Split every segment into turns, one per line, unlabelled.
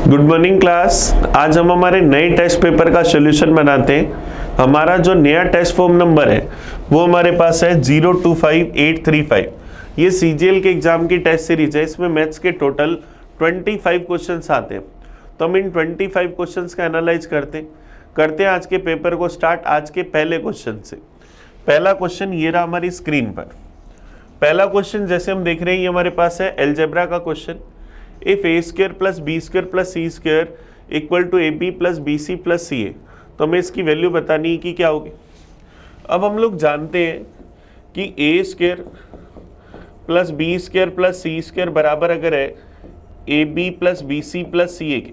Good morning class. आज हम हमारे नए टेस्ट पेपर का सॉल्यूशन बनाते हैं। हमारा जो नया टेस्ट फॉर्म नंबर है वो हमारे पास है 025835। ये सीजीएल के एग्जाम की टेस्ट सीरीज है। इसमें मैथ्स के टोटल 25 क्वेश्चंस आते हैं। तो हम इन 25 क्वेश्चंस का एनालाइज करते हैं आज के पेपर को स्टार्ट आज के पहले क्वेश्चन से। पहला क्वेश्चन ये रहा हमारी स्क्रीन पर। पहला क्वेश्चन जैसे हम देख रहे हैं ये हमारे पास है अलजेब्रा का question. If A square plus B square plus C square equal to A B plus B C plus C A, तो हमें इसकी वैल्यू बतानी है कि क्या होगी। अब हम लोग जानते हैं कि A square plus B square plus C square बराबर अगर है A B plus B C plus C A के,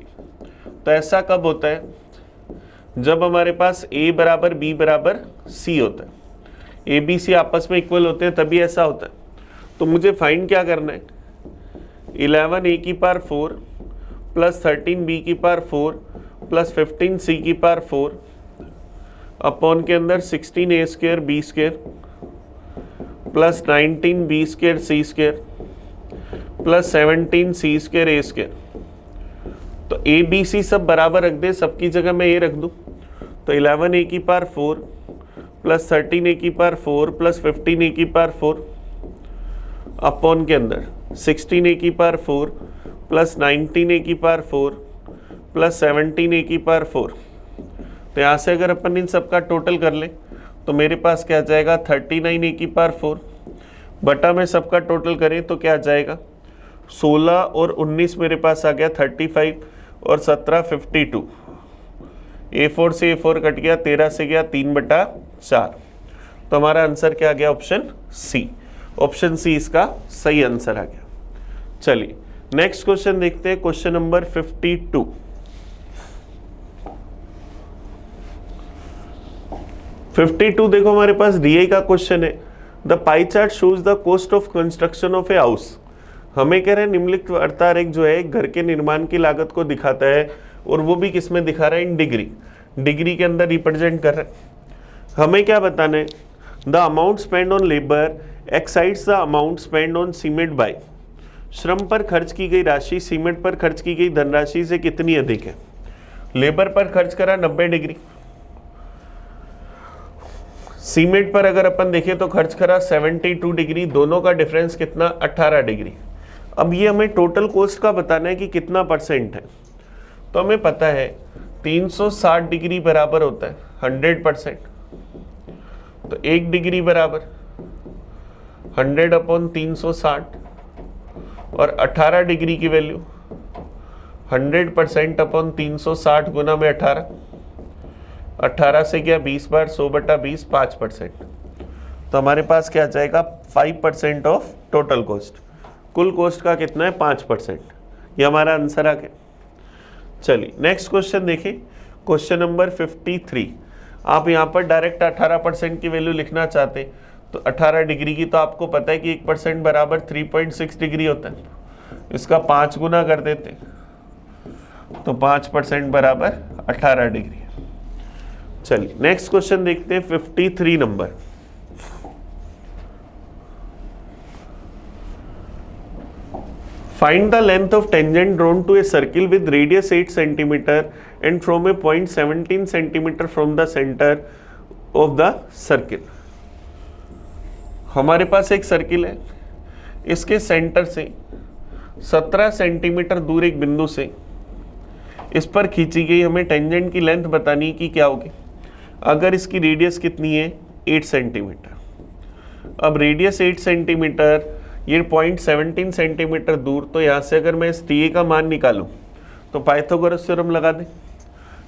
तो ऐसा कब होता है जब हमारे पास ए बराबर बी बराबर सी होता है। ए बी सी आपस में इक्वल होते हैं तभी ऐसा होता है। तो मुझे फाइंड क्या करना है, 11 ए की पावर 4 प्लस 13 बी की पावर 4 प्लस 15 सी की पावर 4 अपॉन के अंदर 16 A square B square plus 19 B square C square plus 17 C square A square. तो ए बी सी सब बराबर रख दे, सबकी जगह मैं ए रख दूँ। तो 11 ए की पावर 4 प्लस 13 ए की पावर 4 प्लस 15 ए की पावर 4 अपॉन के अंदर 16 ए की पावर 4 प्लस 19 ए की पावर 4 प्लस 17 ए की पावर 4। तो यहाँ से अगर अपन इन सब का टोटल कर लें तो मेरे पास क्या आ जाएगा 39 ए की पावर 4 बटा में सबका टोटल करें तो क्या आ जाएगा 16 और 19 मेरे पास आ गया 35 और 17 52। A4 से A4 कट गया, 13 से गया 3/4। तो हमारा आंसर क्या आ गया, ऑप्शन सी। ऑप्शन सी इसका सही आंसर आ गया। चलिए नेक्स्ट क्वेश्चन देखते हैं, क्वेश्चन नंबर 52। देखो हमारे पास डीआई का क्वेश्चन है। The pie chart shows the cost of construction of a house. हमें कह रहे हैं निम्नलिखित वर्तारेख जो है घर के निर्माण की लागत को दिखाता है, और वो भी किस में दिखा रहा है, इन डिग्री के अंदर रिप्रेजेंट कर रहा है। हमें क्या बताना है, the amount spend on labour exceeds the amount spend on cement by. श्रम पर खर्च की गई राशि सीमेंट पर खर्च की गई धनराशि से कितनी अधिक है। लेबर पर खर्च करा 90 डिग्री, सीमेंट पर अगर अपन देखें तो खर्च करा 72 डिग्री, दोनों का डिफरेंस कितना 18 डिग्री। अब ये हमें टोटल कॉस्ट का बताना है कि कितना परसेंट है। तो हमें पता है 360 डिग्री बराबर होता है 100%। तो 1 डिग्री बराबर 100 अपॉन 360 और 18 डिग्री की वैल्यू 100% अपॉन 360 गुना में 18 से क्या 20 बार 100/20 5%। तो हमारे पास क्या आ जाएगा 5% ऑफ टोटल कॉस्ट। कुल कॉस्ट का कितना है 5%। ये हमारा आंसर आ गया। चलिए नेक्स्ट क्वेश्चन देखिए, क्वेश्चन नंबर 53। आप यहाँ पर डायरेक्ट 18% की वैल्यू लिखना चाहते हैं तो 18 डिग्री की तो आपको पता है कि 1% बराबर 3.6 डिग्री होता है। इसका 5 गुना कर देते तो 5% बराबर 18 डिग्री। चलिए नेक्स्ट क्वेश्चन देखते हैं 53 number. Find the length of tangent drawn to a circle with radius 8 cm and from a point 17 cm from the center of the circle। हमारे पास एक सर्किल है, इसके सेंटर से 17 सेंटीमीटर दूर एक बिंदु से इस पर खींची गई हमें टेंजेंट की लेंथ बतानी है कि क्या होगी। अगर इसकी रेडियस कितनी है 8 सेंटीमीटर। अब रेडियस 8 सेंटीमीटर, ये पॉइंट 17 सेंटीमीटर दूर, तो यहाँ से अगर मैं इस टी का मान निकालूं तो पाइथागोरस थ्योरम लगा दें।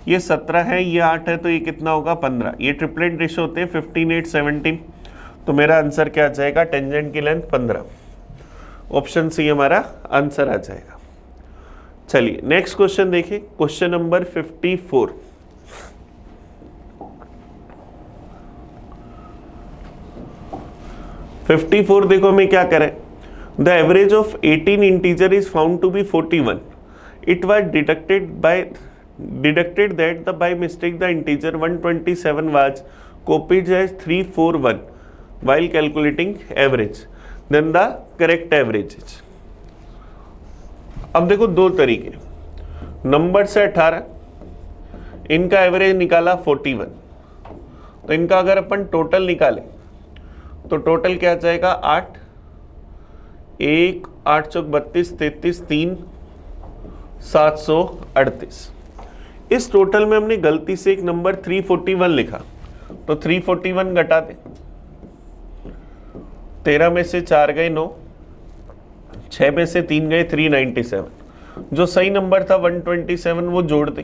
ये 17 है, ये 8 है, तो ये कितना होगा 15। ये ट्रिपलेट रेशियो होते हैं 15 8 17। तो मेरा आंसर क्या आ जाएगा, टेंजेंट की लेंथ 15। ऑप्शन सी हमारा आंसर आ जाएगा। चलिए नेक्स्ट क्वेश्चन देखिए, क्वेश्चन नंबर 54। देखो हमें क्या करें, the average of 18 integer is found to be 41। It was deducted that the by mistake the integer 127 was copied as 341 while calculating average, then the correct average is। अब देखो दो तरीके, number से 18, इनका एवरेज निकाला 41, तो इनका अगर अपन टोटल निकालें तो टोटल क्या आ जाएगा 8, 1 8 चौक 32, 33, 3 738। इस टोटल में हमने गलती से एक नंबर 341 लिखा, तो 341 घटा दे, 13 में से 4 गए 9, 6 में से 3 गए 397, जो सही नंबर था 127 वो जोड़ दे,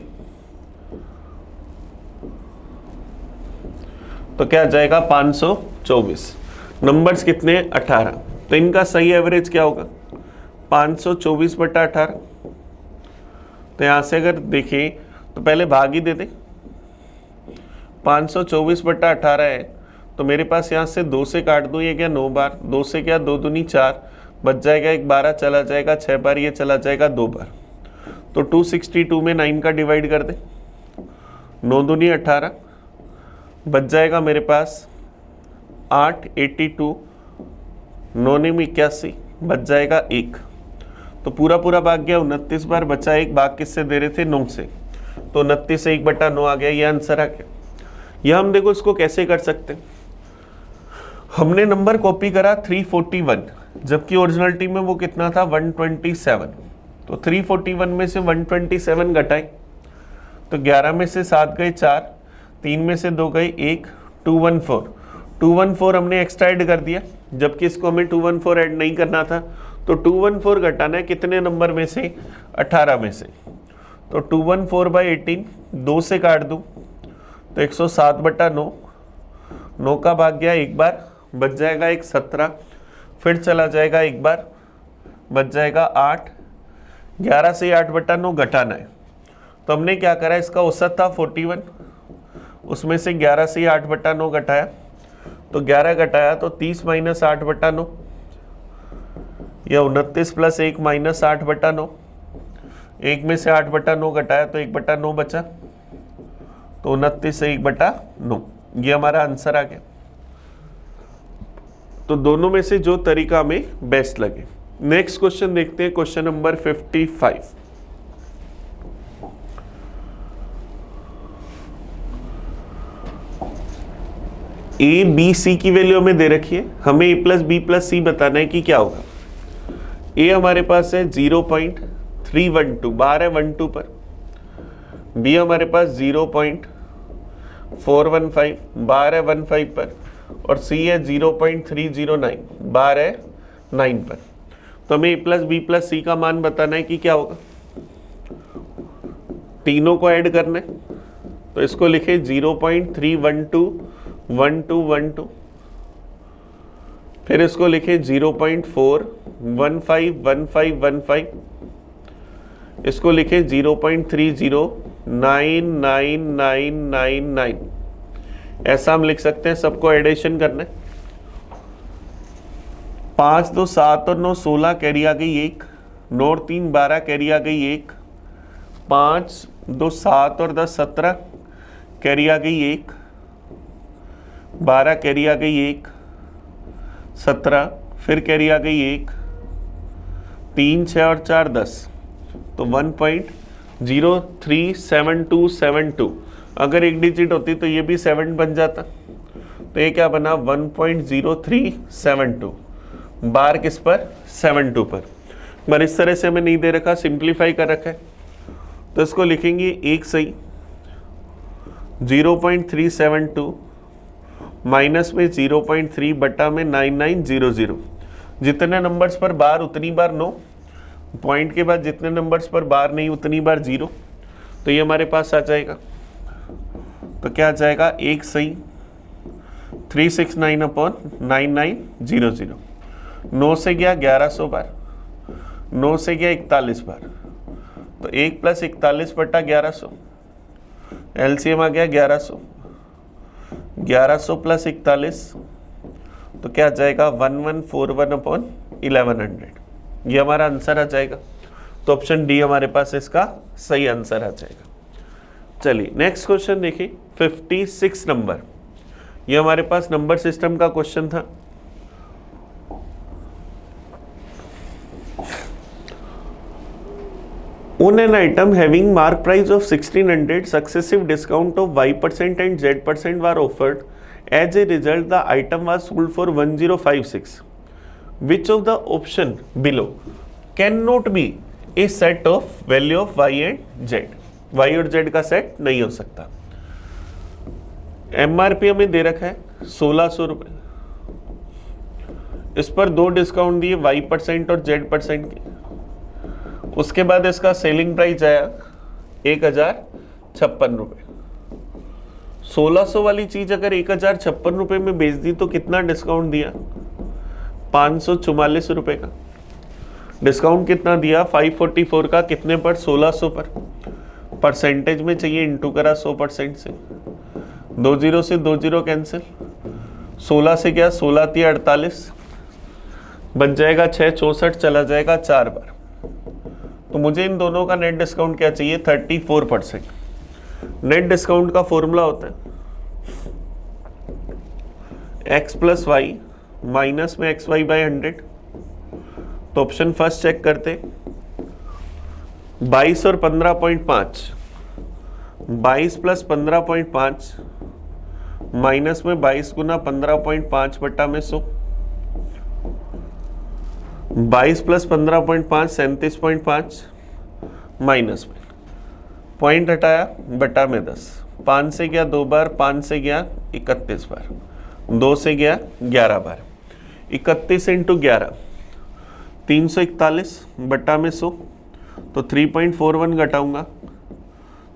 तो क्या आ जाएगा 524। नंबर्स कितने हैं 18, तो इनका सही एवरेज क्या होगा 524/18। तो यहां से अगर देखें तो पहले भाग ही दे दे, 524/18 है, तो मेरे पास यहाँ से 2 से काट दूँ, ये क्या 9 बार, 2 से क्या 2 दूनी 4, बच जाएगा 1 12 चला जाएगा, 6 बार ये चला जाएगा 2 बार, तो 262 में 9 का डिवाइड कर दे, 9 दूनी 18, बच जाएगा मेरे पास 8 82, 9 ने 81, बच जाएगा 1, तो पूरा पूरा भाग गया 29 बार, बचा 1, भाग किससे दे रहे थे 9 से, तो 29 से 1/9 आ गया, ये आंसर आ गया। यह हम देखो इसको कैसे कर सकते हैं, हमने नंबर कॉपी करा 341, जबकि ओरिजिनलिटी में वो कितना था 127, तो 341 में से 127 घटाए, तो 11 में से 7 गए 4, 3 में से 2 गए 1, 214 हमने एक्स्ट्रा ऐड कर दिया, जबकि इसको हमें 214 ऐड नहीं करना था, तो 214 घटाना है कितने नंबर में से 18 में से, तो 214/18, 2 से काट दूँ तो 107/9, 9 का भाग गया 1 बार, बच जाएगा 1 17, फिर चला जाएगा 1 बार, बच जाएगा 8, 11 से 8/9 घटाना है, तो हमने क्या करा, इसका औसत था 41, उसमें से 11 से 8/9 घटाया, तो 11 घटाया तो 30 - 8/9, या 29 + 1 - 8/9, 1 में से 8/9 घटाया तो 1/9 बचा, तो 29 से 1/9, ये हमारा आंसर आ गया। तो दोनों में से जो तरीका हमें बेस्ट लगे। नेक्स्ट क्वेश्चन देखते हैं, question number 55। A B C की वैल्यू हमें दे रखी है, हमें A plus B plus C बताना है कि क्या होगा। ए हमारे पास है 0.312, बाहर है 12 पर, बी हमारे पास 0.415, बाहर है 15 पर, और सी है 0.309, बाहर है 9 पर। तो हमें A plus B plus C का मान बताना है कि क्या होगा, तीनों को ऐड करना है, तो इसको लिखे 0.3121212, फिर इसको लिखे 0.4151515, इसको लिखे 0.30999999, ऐसा हम लिख सकते हैं। सबको एडिशन करना है, 5 2 7 और 9 16 कैरी आ गई 1, 9 और 3 12 कैरी आ गई 1, 5 2 7 और 10 17 कैरी आ गई 1, 12 कैरी आ गई 1, 17 फिर कैरी आ गई 1, 3 6 और 4 10, तो 1.037272। अगर एक डिजिट होती तो ये भी 7 बन जाता, तो ये क्या बना 1.0372, बार किस पर 72 पर इस तरह से हमें नहीं दे रखा, सिंप्लीफाई कर रखा है, तो इसको लिखेंगे एक सही 0.372 माइनस में 0.3 बटा में 9900, जितने नंबर्स पर बार उतनी बार 9, पॉइंट के बाद जितने नंबर्स पर बार नहीं उतनी बार 0, तो ये हमारे पास आ जाएगा। तो क्या आ जाएगा एक सही 369/9900, 9 से गया 1100 बार, 9 से गया 41 बार, तो 1 + 41/1100, एलसीएम आ गया 1100, 1100 + 41, तो क्या आ जाएगा 1141/1100, ये हमारा आंसर आ जाएगा। तो ऑप्शन डी हमारे पास इसका सही आंसर आ जाएगा। चलिए नेक्स्ट क्वेश्चन देखिए 56 नंबर, ये हमारे पास नंबर सिस्टम का क्वेश्चन था। On an item having mark price of 1600, successive discount of Y% and Z% were offered. As a result, the item was sold for 1056. Which of the option below cannot be a set of value of Y and Z? Y और Z का set नहीं हो सकता। MRP हमें दे रखा है 1600 रुपये, इस पर 2 डिस्काउंट दिए Y% और Z% के, उसके बाद इसका सेलिंग प्राइस आया 1056 रुपये। 1600 वाली चीज अगर 1056 रुपये में बेच दी तो कितना डिस्काउंट दिया? 544 रुपये का। डिस्काउंट कितना दिया? 544 का, कितने पर? 1600 पर। परसेंटेज में चाहिए, इंटू करा 100% से, 20 से 20 कैंसिल, 16 से क्या, 16 थी 48, बच जाएगा 6, 64 चला जाएगा 4 बार। तो मुझे इन दोनों का नेट डिस्काउंट क्या चाहिए? 34%। नेट डिस्काउंट का फॉर्मूला होता है x प्लस वाई माइनस में एक्स वाई बाई 100। तो ऑप्शन फर्स्ट चेक करते, 22 और 15.5, 22 प्लस 15.5 माइनस में 22 गुना 15.5 बटा में 100, 22 प्लस 15.5 37.5 माइनस में पॉइंट हटाया बटा में 10, 5 से गया 2 बार, 5 से गया 31 बार, 2 से गया 11 बार, 31 इंटू 11 341 बटा में 100, तो 3.41 घटाऊंगा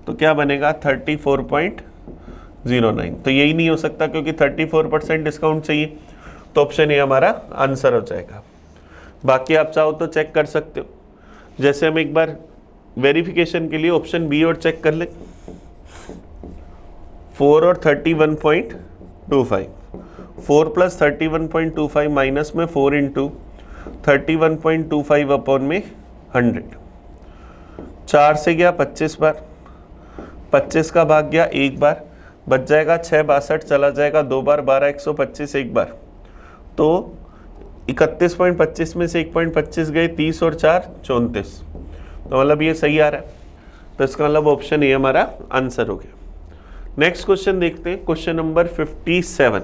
तो क्या बनेगा? 34.09। तो यही नहीं हो सकता क्योंकि 34% डिस्काउंट चाहिए, तो ऑप्शन ए हमारा आंसर हो जाएगा। बाकी आप चाहो तो चेक कर सकते हो, जैसे हम एक बार वेरिफिकेशन के लिए ऑप्शन बी और चेक कर ले, 4 और 31.25, 4 प्लस 31.25 माइनस में 4 इंटू 31.25 अपॉन में 100, 4 से गया 25 बार, 25 का भाग गया 1 बार, बच जाएगा 6, 62 चला जाएगा 2 बार, 12 125 1 बार, तो 31.25 में से 1.25 गए, 30 और 4 34, तो मतलब ये सही आ रहा है, तो इसका मतलब ऑप्शन ए हमारा आंसर हो गया। नेक्स्ट क्वेश्चन देखते हैं, क्वेश्चन नंबर 57।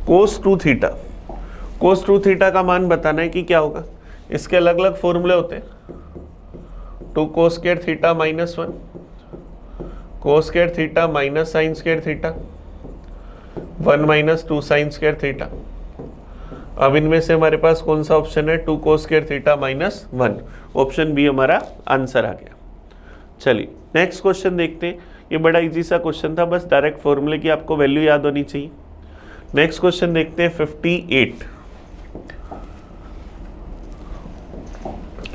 कोस 2 थीटा, कोस 2 थीटा का मान बताना है कि क्या होगा। इसके अलग अलग फॉर्मूले होते हैं, 2 कोस स्क्वायर थीटा माइनस 1, कोस square theta minus sine square theta, 1 minus 2 sine square theta. अब इनमें से हमारे पास कौन सा ऑप्शन है? 2 cos square theta minus 1, option B हमारा आंसर आ गया। चलिए नेक्स्ट क्वेश्चन देखते हैं, ये बड़ा इजी सा क्वेश्चन था, बस डायरेक्ट फॉर्मूले की आपको वैल्यू याद होनी चाहिए। नेक्स्ट क्वेश्चन देखते हैं 58।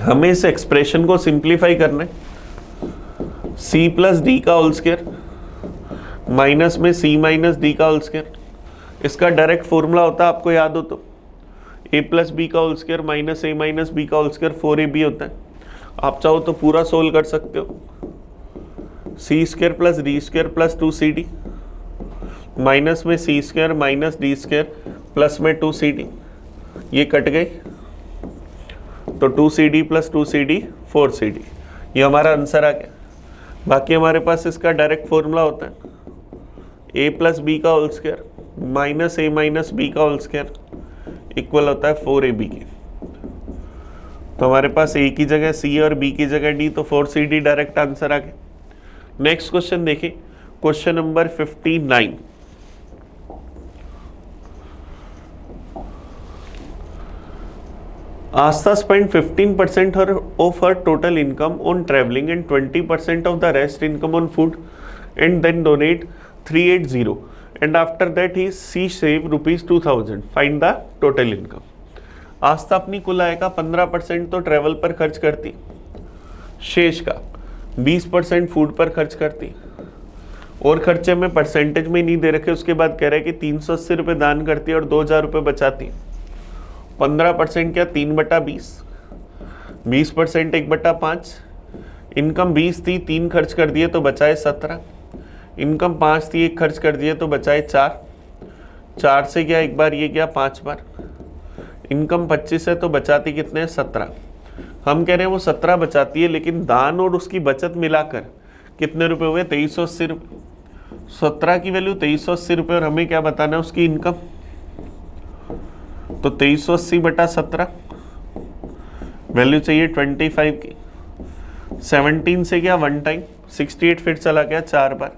हमें इस एक्सप्रेशन को सिंप्लीफाई करना है, c प्लस डी का होल स्क्वायर माइनस में c माइनस डी का होल स्क्वायर। इसका डायरेक्ट फॉर्मूला होता है, आपको याद हो तो, a प्लस बी का whole square minus a minus B का होल स्क्वायर 4ab होता है। आप चाहो तो पूरा सोल्व कर सकते हो, C square plus D square plus 2cd minus में C square minus D square plus में 2cd, ये कट गई तो 2cd प्लस 2cd 4cd, ये हमारा आंसर आ गया। बाकी हमारे पास इसका डायरेक्ट फॉर्मूला होता है a प्लस बी का whole square minus a minus B का होल स्क्वायर इक्वल होता है 4ab की। तो हमारे पास a की जगह c और b की जगह d, तो 4cd डायरेक्ट आंसर आ गया। नेक्स्ट क्वेश्चन देखिए, question number 59। Asta spent 15% of her total income on traveling and 20% of the rest income on food, and then donate 380, and after that she save rupees 2000. Find the total income. आस्था अपनी कुल आय का 15% तो travel पर खर्च करती, शेष का 20% food पर खर्च करती, और खर्चे में परसेंटेज में नहीं दे रखे। उसके बाद कह रहे हैं कि 380 रुपये दान करती और 2000 रुपये बचाती। 15% क्या? 3/20, 20% 1/5। इनकम 20 थी, 3 खर्च कर दिए तो बचाए 17। इनकम 5 थी, 1 खर्च कर दिए तो बचाए 4। 4 से गया 1 बार, ये गया 5 बार। इनकम 25 है तो बचाती कितने? 17। हम कह रहे हैं वो 17 बचाती है, लेकिन दान और उसकी बचत मिलाकर कितने रुपए हुए? 2380 रुपये। 17 की वैल्यू 2380 रुपये, और हमें क्या बताना है? उसकी इनकम। तो 2380 बटा 17, वैल्यू चाहिए 25 की। 17 से क्या 1 टाइम 68 फिर चला गया 4 बार,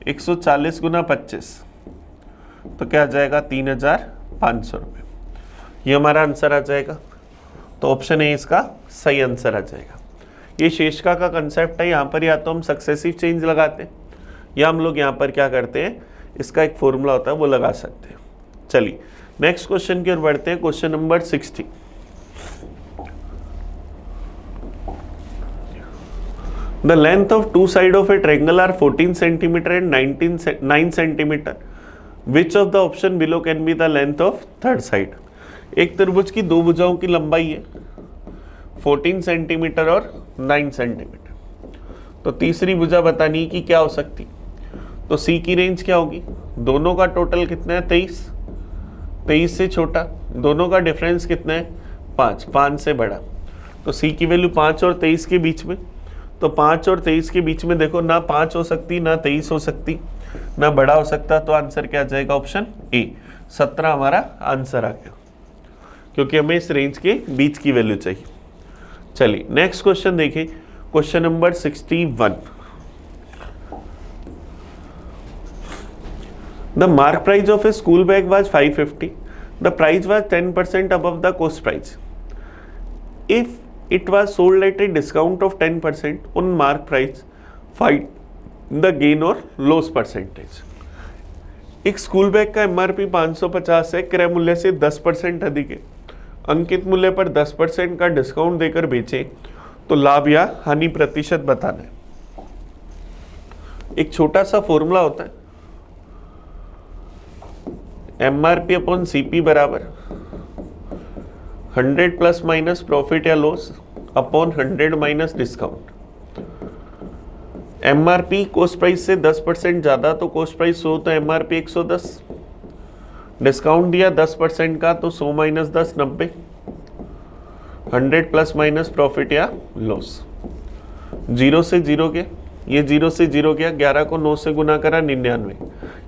140 गुना 25, तो क्या आ जाएगा? 3500 रुपये। ये हमारा आंसर आ जाएगा। तो ऑप्शन ए इसका सही आंसर आ जाएगा। ये शेषका का कंसेप्ट है। यहाँ पर या तो हम सक्सेसिव चेंज लगाते हैं, या हम लोग यहाँ पर क्या करते हैं, इसका एक फॉर्मूला होता है वो लगा सकते हैं। चलिए नेक्स्ट क्वेश्चन की ओर बढ़ते हैं। Question number 60। The length of two sides of a triangle are 14 centimeter and 9 centimeter. Which of the option below can be the length of third side? एक त्रिभुज की दो भुजाओं की लंबाई है 14 सेंटीमीटर और 9 सेंटीमीटर। तो तीसरी भुजा बतानी है कि क्या हो सकती। तो सी की रेंज क्या होगी? दोनों का टोटल कितना है? 23। 23 से छोटा, दोनों का डिफरेंस कितना है? 5। 5 से बड़ा। तो सी की वैल्यू 5 और 23 के बीच में। तो 5 और 23 के बीच में देखो, ना 5 हो सकती, ना 23 हो सकती, ना बड़ा हो सकता। तो आंसर क्या आ जाएगा? ऑप्शन ए 17 हमारा आंसर आ गया, क्योंकि हमें इस रेंज के बीच की वैल्यू चाहिए। चलिए नेक्स्ट क्वेश्चन देखिए। Question number 61। The mark price of A school bag was 550. The price was 10% above the cost price. If it was sold at a discount of 10% on mark price, find the gain or loss percentage. एक school bag का MRP 550 है, क्रय मूल्य से 10% अधिक है, अंकित मूल्य पर 10% का डिस्काउंट देकर बेचे तो लाभ या हानि प्रतिशत बताना है। एक छोटा सा फॉर्मूला होता है, एमआरपी अपॉन सीपी बराबर 100 प्लस माइनस प्रॉफिट या loss upon 100 minus discount. MRP cost price से 10% ज्यादा तो कॉस्ट प्राइस 100, तो एमआरपी 110। डिस्काउंट दिया 10% का, तो 100 माइनस 10 90। 100 प्लस माइनस प्रॉफिट या लॉस। 0 से 0 गया, ये 0 से 0 गया, 11 को 9 से गुना करा 99।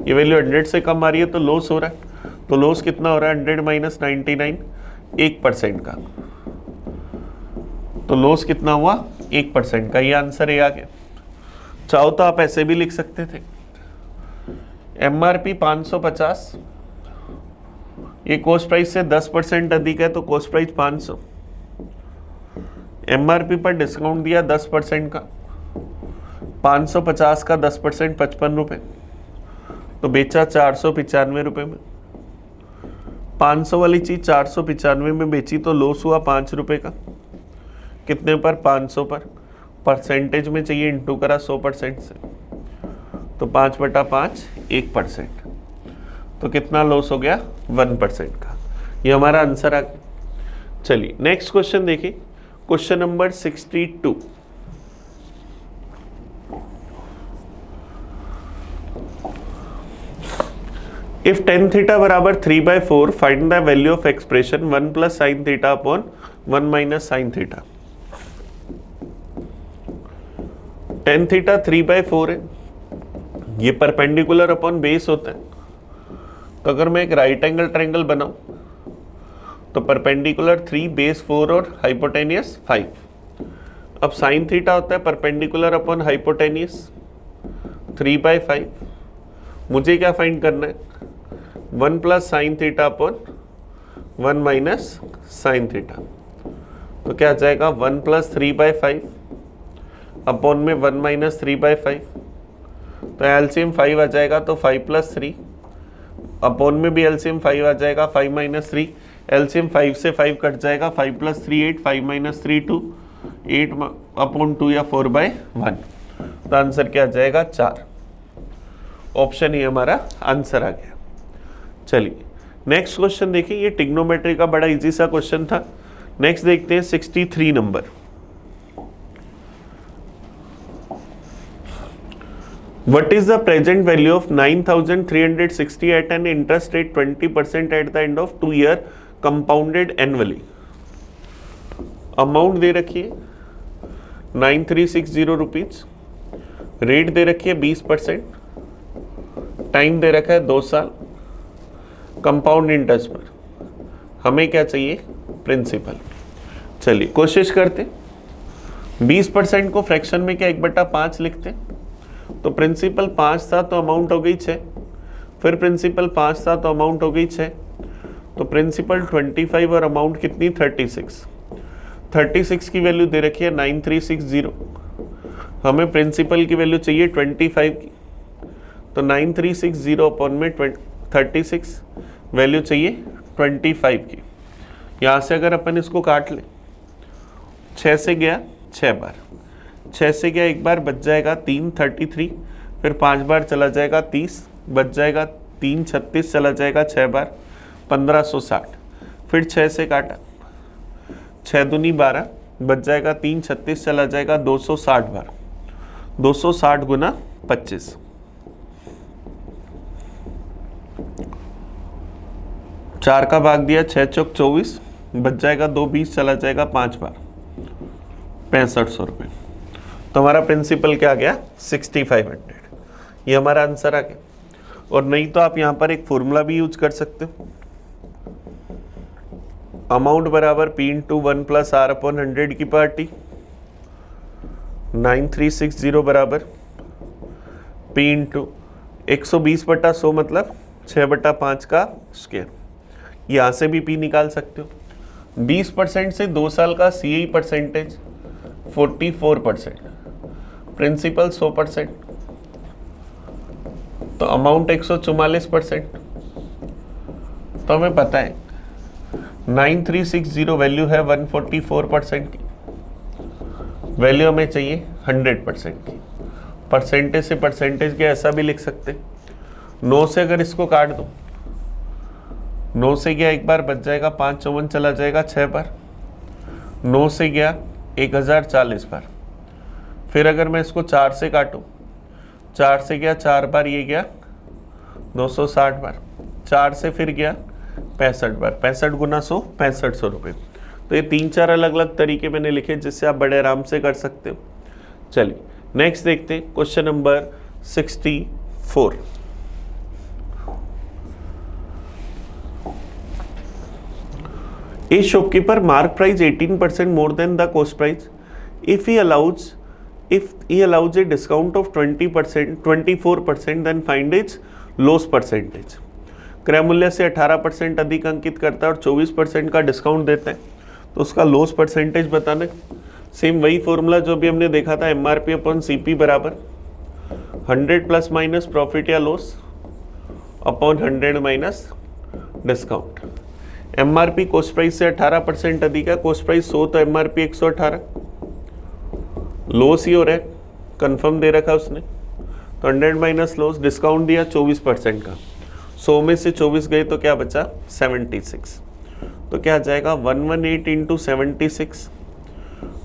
ये वैल्यू 100 से कम आ रही है तो लॉस हो रहा है। तो लॉस कितना हो रहा है? 100 माइनस 99, 1% का। तो लॉस कितना हुआ? 1% का। ये आंसर ये आ गया। चाहो तो आप ऐसे भी लिख सकते थे, एमआरपी 550, ये कॉस्ट प्राइस से 10% अधिक है तो कॉस्ट प्राइस 500। एमआरपी पर डिस्काउंट दिया 10% का, 550 का 10% 55 रुपये, तो बेचा 495 रुपये में। 500 वाली चीज 495 में बेची तो लॉस हुआ 5 रुपये का। कितने पर? 500 पर। परसेंटेज में चाहिए, इंटू करा 100% से, तो 5/5 1%। तो कितना लॉस हो गया? 1% का। ये हमारा आंसर आ गया। चलिए नेक्स्ट क्वेश्चन देखिए। Question number 62। If tan theta बराबर 3/4, find the value of expression 1 plus sin theta upon 1 minus sin theta. tan theta 3/4 है, ये परपेंडिकुलर अपॉन बेस होता है। तो अगर मैं एक राइट एंगल ट्रायंगल बनाऊं तो परपेंडिकुलर 3, बेस 4 और हाइपोटेनियस 5। अब sin थीटा होता है परपेंडिकुलर अपॉन हाइपोटेनियस 3/5। मुझे क्या फाइंड करना है? 1 plus sine theta upon 1 minus sine theta. तो क्या आ जाएगा? 1 प्लस 3/5 अपॉन में 1 माइनस 3/5। तो एलसीएम 5 आ जाएगा, तो 5 प्लस 3 अपॉन में भी एलसीएम 5 आ जाएगा, 5 माइनस 3। एलसीएम 5 से 5 कट जाएगा, 5 प्लस 3 8, 5 माइनस 3 2, 8 अपॉन 2 या 4/1। तो आंसर क्या आ जाएगा? 4। ऑप्शन ये हमारा आंसर आ गया। चलिए नेक्स्ट क्वेश्चन देखिए। ये ट्रिग्नोमेट्री का बड़ा इजी सा क्वेश्चन था। नेक्स्ट देखते हैं 63 number. What is the present value of 9,360 at an interest rate 20% at the end of 2 year compounded annually? Amount दे रखी है 9360 रुपीज, रेट दे रखी है 20%, टाइम दे रखा है 2 साल, कंपाउंड इंटरेस्ट पर। हमें क्या चाहिए? प्रिंसिपल। चलिए कोशिश करते, 20% को फ्रैक्शन में क्या 1/5 लिखते, तो प्रिंसिपल 5 था तो अमाउंट हो गई 6, फिर प्रिंसिपल 5 था तो अमाउंट हो गई 6, तो प्रिंसिपल 25 और अमाउंट कितनी 36 की वैल्यू दे रखी है 9360, हमें प्रिंसिपल की वैल्यू चाहिए 25 की, तो 9360 अपॉन में 36 वैल्यू चाहिए 25 की। यहाँ से अगर अपन इसको काट लें, 6 से गया 6 बार, 6 से गया एक बार, बच जाएगा 3 33, फिर 5 बार चला जाएगा 30, बच जाएगा 3 36, चला जाएगा 6 बार 1560, फिर 6 से काटा, 6 दूनी 12, बच जाएगा 3 36, चला जाएगा 260 बार, 260 गुना 25, 4 का भाग दिया, 6 चौक 24, बच जाएगा 2 20, चला जाएगा 5 बार 6500 रुपये। तो हमारा प्रिंसिपल क्या आ गया 6500, ये हमारा आंसर आ गया। और नहीं तो आप यहाँ पर एक फॉर्मूला भी यूज कर सकते हो, अमाउंट बराबर P into 1 plus R upon 100 की पावर T, 9360 बराबर P इंटू 120/100 मतलब 6/5 का स्क्वायर। यहाँ से भी P निकाल सकते हो। 20% से 2 साल का CI परसेंटेज 44%, प्रिंसिपल 100%, तो अमाउंट 144%। तो हमें पता है 9360 वैल्यू है 144% की, वैल्यू हमें चाहिए 100% की। परसेंटेज से परसेंटेज के ऐसा भी लिख सकते, 9 से अगर इसको काट दो, 9 से गया एक बार, बच जाएगा 5 54, चला जाएगा 6 बार, 9 से गया 1040 बार, फिर अगर मैं इसको 4 से काटूं, 4 से गया 4 बार, ये गया 260 बार, 4 से फिर गया 65 बार, 65 गुना 100 6500 रुपये। तो ये 3-4 अलग अलग तरीके मैंने लिखे जिससे आप बड़े आराम से कर सकते हो। चलिए नेक्स्ट देखते हैं, question number 64। A shopkeeper mark price 18% more than the cost price. If he allows a discount of 24%, then find its loss percentage. क्रय मूल्य से 18% अधिक अंकित करता है और 24% का डिस्काउंट देता है, तो उसका लॉस परसेंटेज बताना है। सेम वही फॉर्मूला जो भी हमने देखा था, MRP अपॉन CP बराबर 100 प्लस माइनस प्रॉफिट या loss upon 100 minus discount. MRP cost price से 18% अधिक है, कॉस्ट प्राइस 100 तो MRP 118, लॉस ही हो रहा है, कंफर्म दे रखा उसने, तो 100 माइनस लॉस, डिस्काउंट दिया 24% का, 100 में से 24 गए तो क्या बचा 76, तो क्या आ जाएगा 118 इंटू 76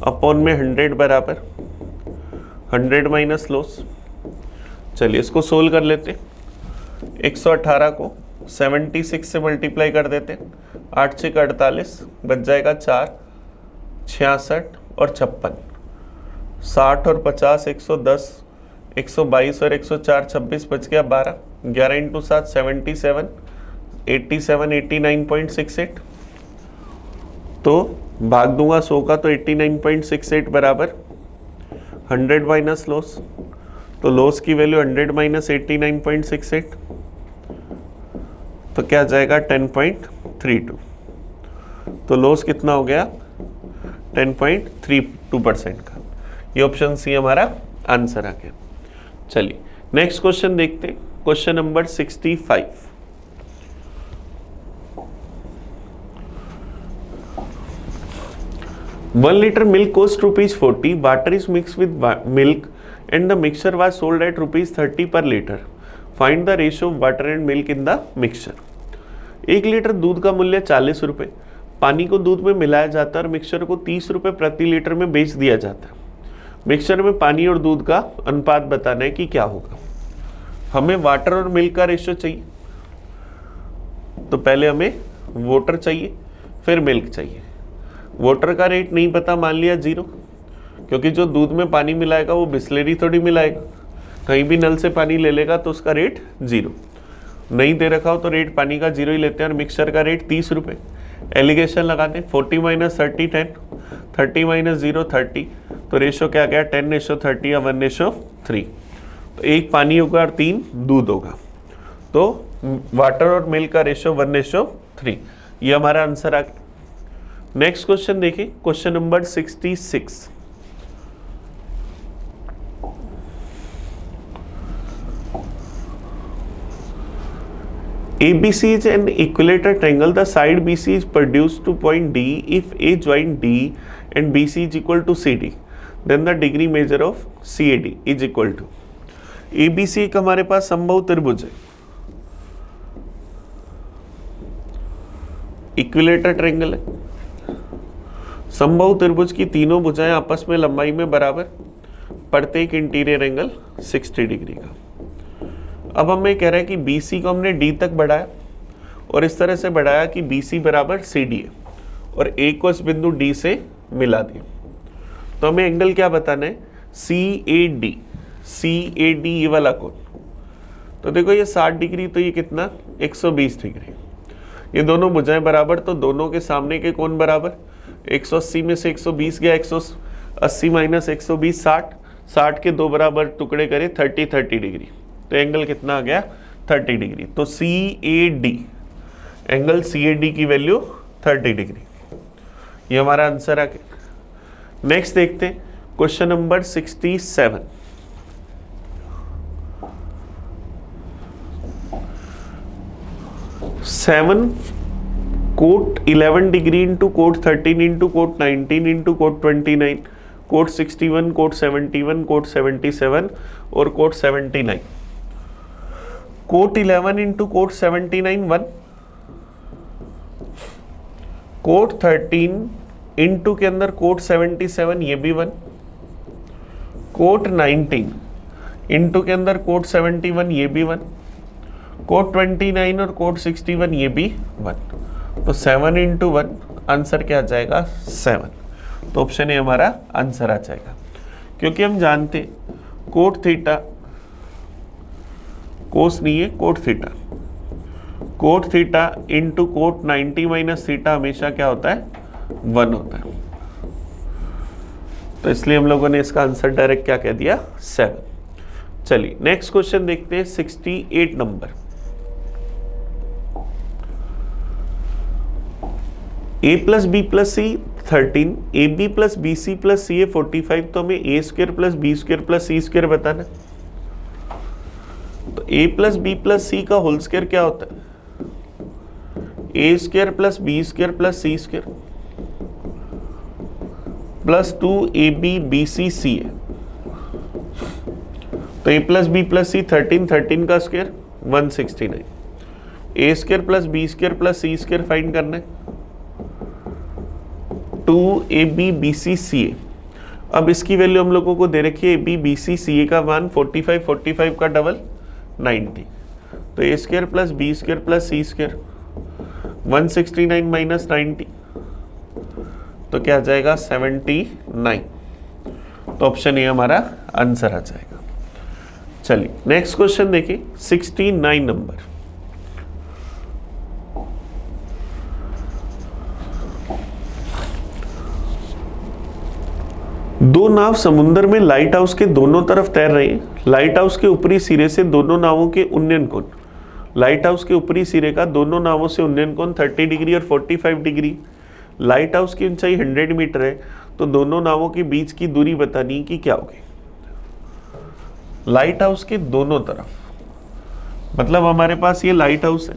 अपॉन में 100 बराबर 100 माइनस लॉस। चलिए इसको सोल्व कर लेते, 118 को 76 से मल्टीप्लाई कर देते, 8 से 48, बच जाएगा 4 66 और 56, 60 और 50 110, 122 और 104 26, बच गया 12, 11 इंटू 7 77, 87 89.68, तो भाग दूंगा 100 का, तो 89.68 बराबर 100 माइनस लॉस, तो लॉस की वैल्यू 100 माइनस 89.68, तो क्या जाएगा 10.32, तो लॉस कितना हो गया 10.32% का। ये ऑप्शन सी हमारा आंसर आ गया। चलिए नेक्स्ट क्वेश्चन देखते हैं, question number 65। One liter milk cost ₹40. Water is mixed with milk and the mixture was sold at ₹30 per liter. Find the ratio of water and milk in the mixture. 1 litre दूध का मूल्य 40 रुपये, पानी को दूध में मिलाया जाता है और मिक्सचर को 30 रुपये प्रति लीटर में बेच दिया जाता है। मिक्सचर में पानी और दूध का अनुपात बताना है कि क्या होगा। हमें वाटर और मिल्क का रेशियो चाहिए, तो पहले हमें वाटर चाहिए फिर मिल्क चाहिए। वाटर का रेट नहीं पता, मान लिया 0, क्योंकि जो दूध में पानी मिलाएगा वो बिस्लेरी थोड़ी मिलाएगा, कहीं भी नल से पानी ले लेगा तो उसका रेट 0। नहीं दे रखा हो तो रेट पानी का 0 ही लेते हैं, और मिक्सचर का रेट 30 रुपये। एलिगेशन लगाते हैं, 40 - 30 10, 30 - 0 30, तो रेशो क्या गया 10:30 या 1:3। तो 1 पानी होगा और 3 दूध होगा, तो वाटर और मिल्क का रेशो 1:3। ये हमारा आंसर आ गया। नेक्स्ट क्वेश्चन देखिए, question number 66। ABC is an equilateral triangle. The side BC is produced to point D if A join D and BC is equal to CD. Then the degree measure of CAD is equal to। ABC एक हमारे पास समबाहु त्रिभुज है, equilateral triangle है। समबाहु त्रिभुज की तीनों भुजाएं आपस में लंबाई में बराबर, प्रत्येक इंटीरियर एंगल 60 डिग्री का। अब हमें कह रहा है कि BC को हमने D तक बढ़ाया और इस तरह से बढ़ाया कि BC बराबर CD है, और A को इस बिंदु D से मिला दिया। तो हमें एंगल क्या बताना है, CAD। CAD ये वाला कोण, तो देखो ये 60 डिग्री, तो ये कितना 120 डिग्री। ये दोनों भुजाएं बराबर, तो दोनों के सामने के कोण बराबर। 180 में से 120 गया, 180 - 120 60, 60 के 2 बराबर टुकड़े करे 30 डिग्री, तो एंगल कितना आ गया 30 डिग्री। तो CAD, एंगल CAD की वैल्यू 30 डिग्री। ये हमारा आंसर आ गया। नेक्स्ट देखते हैं question number 67। Cot 11 degree into cot 13 into cot 19 into cot 29, cot 61, cot 71, cot 77 और cot 79। Cot 11 into cot 79 1, cot 13 into के अंदर कोट 77 ये भी 1, कोट 19 इंटू के अंदर कोट 71 ये भी 1, कोट 29 और कोट 61 ये भी 1, तो 7 इंटू 1 आंसर क्या आ जाएगा 7। तो ऑप्शन ए हमारा आंसर आ जाएगा, क्योंकि हम जानते कोट थीटा कोस नहीं है, cot theta, cot theta into coat 90 minus theta हमेशा क्या होता है 1 होता है। तो इसलिए हम लोगों ने इसका आंसर डायरेक्ट क्या कह दिया 7। चलिए नेक्स्ट क्वेश्चन देखते हैं 68 नंबर। A plus B plus C 13, AB plus B C plus C A 45, तो हमें A square plus B square plus C square बताना। तो A plus B plus C का होल स्क्वायर क्या होता है, A square plus B square plus C square plus 2AB BC C है। तो A plus B plus C 13 का square 169, A square plus B square plus C square find करना है, 2AB BC CA। अब इसकी वैल्यू हम लोगों को दे रखी है AB BC CA का मान 45 का डबल 90, तो A square plus B square plus C square 169 minus 90, तो क्या आ जाएगा 79। तो ऑप्शन ए हमारा आंसर आ जाएगा। चलिए नेक्स्ट क्वेश्चन देखिए 69 नंबर। दो नाव समुद्र में लाइट हाउस के दोनों तरफ तैर रहे हैं। लाइट हाउस के ऊपरी सिरे से दोनों नावों के उन्नयन कोण, लाइट हाउस के ऊपरी सिरे का दोनों नावों से उन्नयन कोण 30 डिग्री और 45 डिग्री। लाइट हाउस की ऊंचाई 100 मीटर है, तो दोनों नावों के बीच की दूरी बतानी कि क्या होगी। लाइट हाउस के दोनों तरफ, मतलब हमारे पास ये लाइट हाउस है,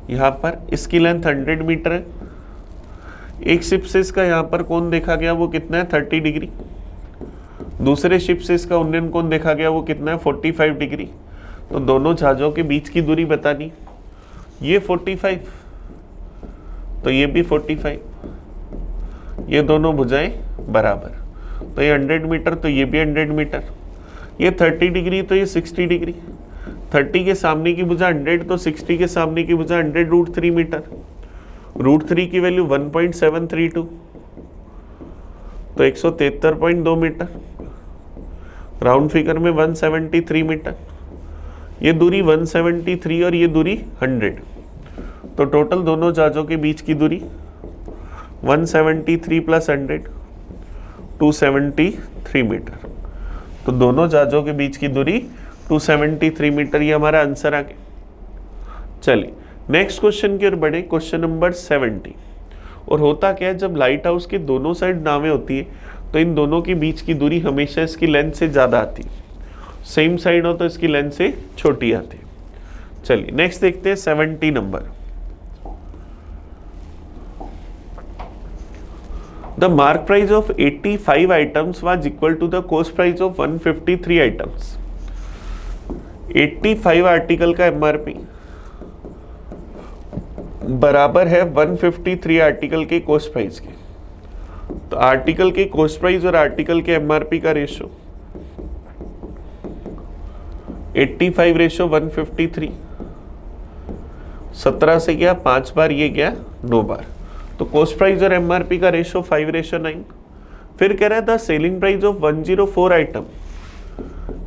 यहाँ पर इसकी लेंथ 100 मीटर है। एक शिप से इसका यहाँ पर कोण देखा गया वो कितना है 30 डिग्री, दूसरे शिप से इसका उन्नयन कोण देखा गया वो कितना है 45 डिग्री। तो दोनों जहाजों के बीच की दूरी बतानी, ये 45 तो ये भी 45, ये दोनों भुजाएं बराबर, तो ये 100 मीटर तो ये भी 100 मीटर, ये 30 डिग्री तो ये 60 डिग्री। 30 के सामने की भुजा 100 तो 60 के सामने की भुजा 100√3 मीटर, √3 की वैल्यू 1.732, तो 173.2 मीटर, राउंड फिगर में 173 मीटर। ये दूरी 173 और ये दूरी 100, तो टोटल दोनों जहाजों के बीच की दूरी 173 प्लस 100 273 मीटर। तो दोनों जहाजों के बीच की दूरी 273 मीटर, ये हमारा आंसर आ गया। चलिए नेक्स्ट क्वेश्चन की ओर बढ़े, क्वेश्चन नंबर 70। और होता क्या है, जब लाइट हाउस के दोनों साइड नावें होती है तो इन दोनों के बीच की दूरी हमेशा इसकी लेंथ से ज़्यादा आती है, सेम साइड हो तो इसकी लेंथ से छोटी आती है। चलिए नेक्स्ट देखते हैं 70 number. The mark price of 85 items was equal to the cost price of 153 items. 85 article का MRP बराबर है 153 आर्टिकल के कॉस्ट प्राइस के। तो आर्टिकल के कॉस्ट प्राइस और आर्टिकल के MRP का रेशो 85 रेशो 153, 17 से गया 5 बार, ये गया 9 बार, तो कॉस्ट प्राइस और MRP का रेशो 5:9। फिर कह रहा है the selling price of 104 item,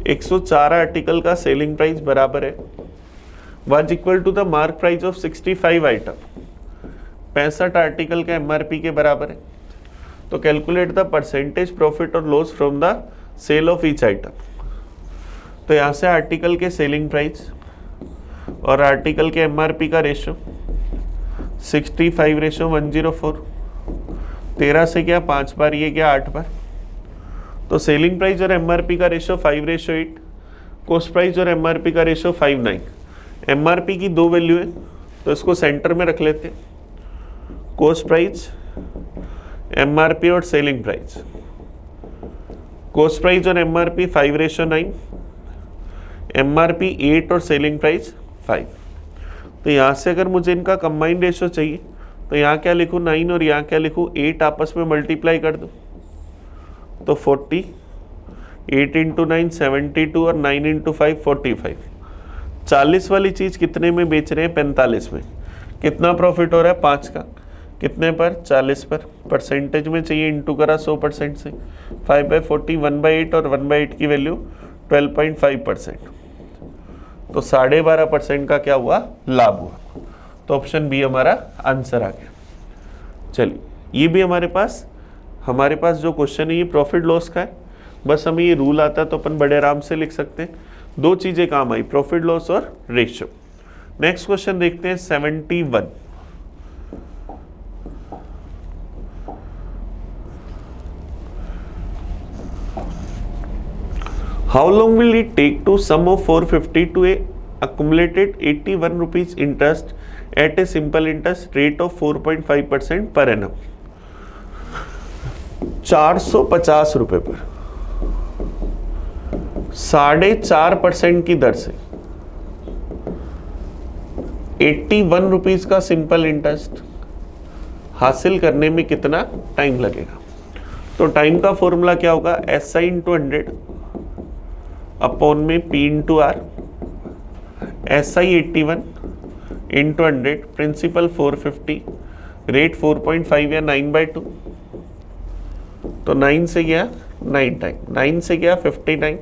104 article का सेलिंग प्राइस बराबर है was equal to the mark price of 65 item, 65 article का MRP के बराबर है। तो कैलकुलेट द परसेंटेज प्रॉफिट और loss from the sale of each item. तो यहाँ से आर्टिकल के सेलिंग प्राइस और आर्टिकल के MRP का रेशो 65 रेशो 104, 13 से गया 5 बार, ये गया 8 बार, तो सेलिंग प्राइस और MRP का रेशो 5:8, कॉस्ट प्राइस और MRP का रेशो 5:9। MRP की दो वैल्यू है तो इसको सेंटर में रख लेते हैं, कॉस्ट प्राइस MRP और सेलिंग प्राइस। कॉस्ट प्राइस और MRP 5:9, MRP 8 और सेलिंग प्राइस 5। तो यहाँ से अगर मुझे इनका कंबाइंड रेशो चाहिए तो यहाँ क्या लिखूँ 9 और यहाँ क्या लिखूँ 8, आपस में मल्टीप्लाई कर दूँ तो 40, 8 × 9 72 और 9 × 5 45। 40 वाली चीज़ कितने में बेच रहे हैं 45 में। कितना प्रॉफिट हो रहा है 5 का, कितने पर 40 पर, परसेंटेज में चाहिए इंटू करा 100% से, 5/40 1/8 और 1/8 की वैल्यू 12.5%, तो 12.5% का क्या हुआ लाभ हुआ। तो ऑप्शन बी हमारा आंसर आ गया। चलिए ये भी हमारे पास जो क्वेश्चन है ये प्रॉफिट लॉस का है, बस हमें ये रूल आता है तो अपन बड़े आराम से लिख सकते हैं। दो चीज़ें काम आई, प्रॉफिट लॉस और रेशियो। नेक्स्ट क्वेश्चन देखते हैं 71। How long will it take to sum of 450 to a accumulated 81 rupees interest at a simple interest rate of 4.5% per annum? 450 रुपए पर 4.5% की दर से 81 रुपीज का सिंपल इंटरेस्ट हासिल करने में कितना टाइम लगेगा? तो टाइम का फॉर्मूला क्या होगा, SI × 100 अपॉन में P × R, SI 81 × 100, principal 450, rate 4.5 या 9/2, तो 9 से गया 9 टाइम, 9 से गया 59,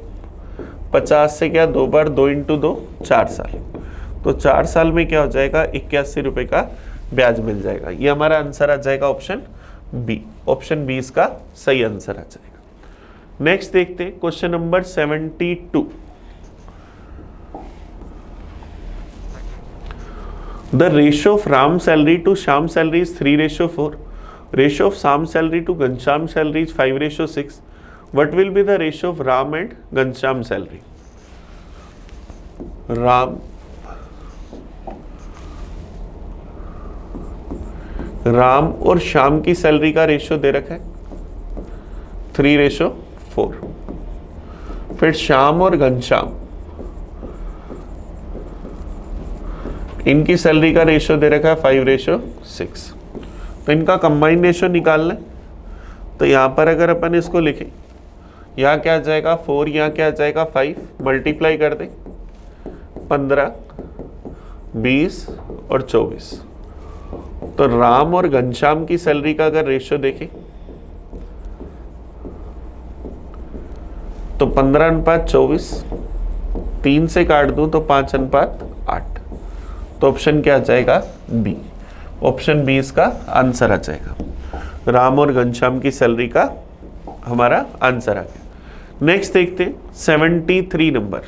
50 से गया 2 बार, 2 × 2 4 साल, तो 4 साल में क्या हो जाएगा 81 रुपये का ब्याज मिल जाएगा। ये हमारा आंसर आ जाएगा ऑप्शन बी। ऑप्शन बी इसका सही आंसर आ जाएगा। नेक्स्ट देखते हैं question number 72। The ratio of Ram salary to Shyam salary is 3:4, ratio of Shyam salary to Ghanshyam salary is 5:6। What will be the ratio of Ram and Ghanshyam salary? Ram और श्याम की सैलरी का रेशियो दे रखा है 3:4। फिर श्याम और घनश्याम इनकी सैलरी का रेशियो दे रखा है 5:6। तो इनका कंबाइंड रेशियो निकालना है, तो यहाँ पर अगर अपन इसको लिखें, यहाँ क्या आ जाएगा 4, यहाँ क्या आ जाएगा 5, मल्टीप्लाई कर दें 15, 20 और 24, तो राम और घनश्याम की सैलरी का अगर रेशियो देखें तो 15:24, 3 से काट दूं तो 5:8। तो ऑप्शन क्या आ जाएगा? बी। ऑप्शन बी इसका आंसर आ जाएगा। राम और घनश्याम की सैलरी का हमारा आंसर आ गया। नेक्स्ट देखते हैं 73 नंबर।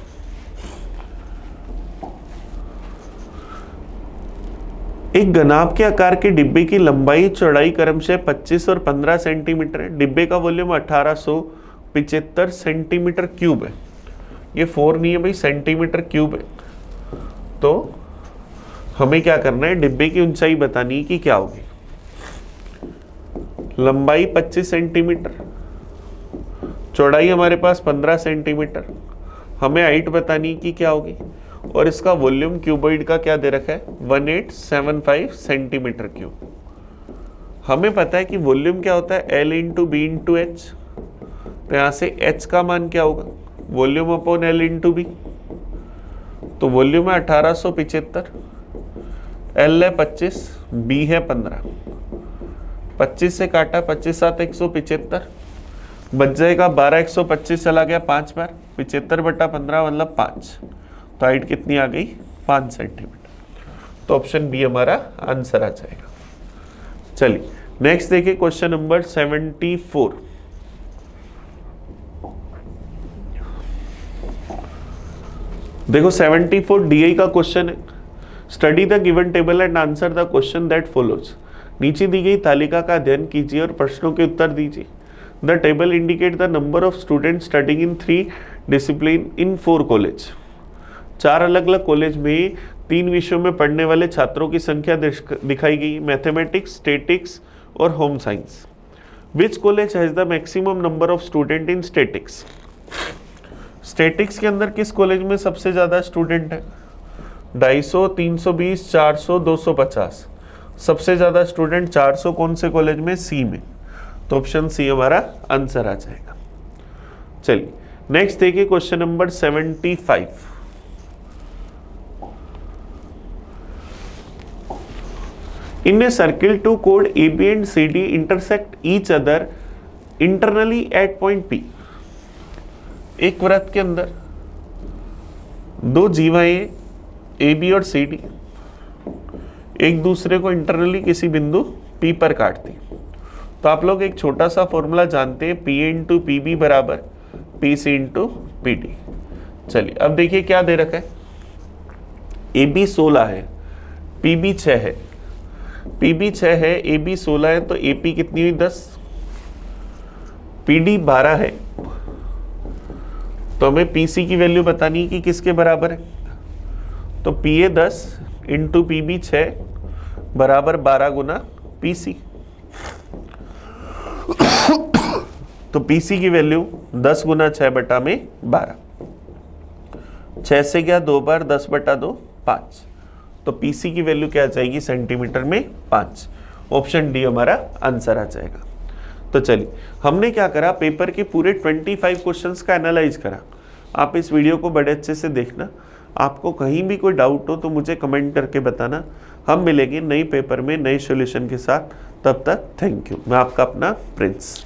एक घनाभ के आकार के डिब्बे की लंबाई चौड़ाई क्रमशः 25 और 15 सेंटीमीटर है। डिब्बे का वॉल्यूम 1875 सेंटीमीटर क्यूब है। ये 4 नहीं है भाई, सेंटीमीटर क्यूब है। तो हमें क्या करना है, डिब्बे की ऊंचाई बतानी है कि क्या होगी। लंबाई 25 सेंटीमीटर, चौड़ाई हमारे पास 15 सेंटीमीटर, हमें हाइट बतानी है कि क्या होगी, और इसका वॉल्यूम क्यूबॉइड का क्या दे रखा है 1875 सेंटीमीटर क्यूब। हमें पता है कि वॉल्यूम क्या होता है L into B into H. तो यहां से H का मान क्या होगा, volume upon L into B. तो वॉल्यूम है 1875, L है 25, B है 15। 25 से काटा, 25 7 175, बच जाएगा 12 125 चला गया 5 बार, 75/15 मतलब 5। तो हाइट कितनी आ गई 5 सेंटीमीटर। तो ऑप्शन बी हमारा आंसर आ जाएगा। चलिए नेक्स्ट देखिए क्वेश्चन नंबर 74। देखो 74 डीआई का क्वेश्चन है। Study the given table and answer the question that follows. नीचे दी गई तालिका का अध्ययन कीजिए और प्रश्नों के उत्तर दीजिए। The table indicate the number of student studying in 3 discipline in 4 college. 4 अलग अलग कॉलेज में 3 विषयों में पढ़ने वाले छात्रों की संख्या दिखाई गई, मैथमेटिक्स, स्टैटिक्स और home science. Which college has the maximum number of student in statics. Statics के अंदर किस कॉलेज में सबसे ज्यादा स्टूडेंट है? 250, 320, 400, 250। सबसे ज्यादा स्टूडेंट 400 कौन से कॉलेज में? सी में। तो ऑप्शन सी हमारा आंसर आ जाएगा। चलिए नेक्स्ट देखिए question number 75। In a circle two कोड A B and C D intersect each other internally at point P. एक वृत्त के अंदर 2 जीवाएं ए बी और सी डी एक दूसरे को इंटरनली किसी बिंदु पी पर काटती। तो आप लोग एक छोटा सा फॉर्मूला जानते हैं, पी इंटू पी बी बराबर P C into P D. चलिए अब देखिए क्या दे रखा है, ए बी 16 है, पी बी 6 है। पी बी 6 है, ए बी 16 है, तो ए पी कितनी हुई 10, पी डी 12 है। तो हमें पी सी की वैल्यू बतानी है कि किसके बराबर है। तो P A 10 into P B 6 बराबर 12 गुना पी सी। तो पी सी की वैल्यू 10 गुना 6 बटा में 12। 6 से गया 2 बार, 10/2 5। तो पी सी की वैल्यू क्या आ जाएगी सेंटीमीटर में 5। ऑप्शन डी हमारा आंसर आ जाएगा। तो चलिए हमने क्या करा, पेपर के पूरे 25 क्वेश्चंस का एनालाइज करा। आप इस वीडियो को बड़े अच्छे से देखना। आपको कहीं भी कोई डाउट हो तो मुझे कमेंट करके बताना। हम मिलेंगे नई पेपर में नए सॉल्यूशन के साथ। तब तक थैंक यू। मैं आपका अपना प्रिंस।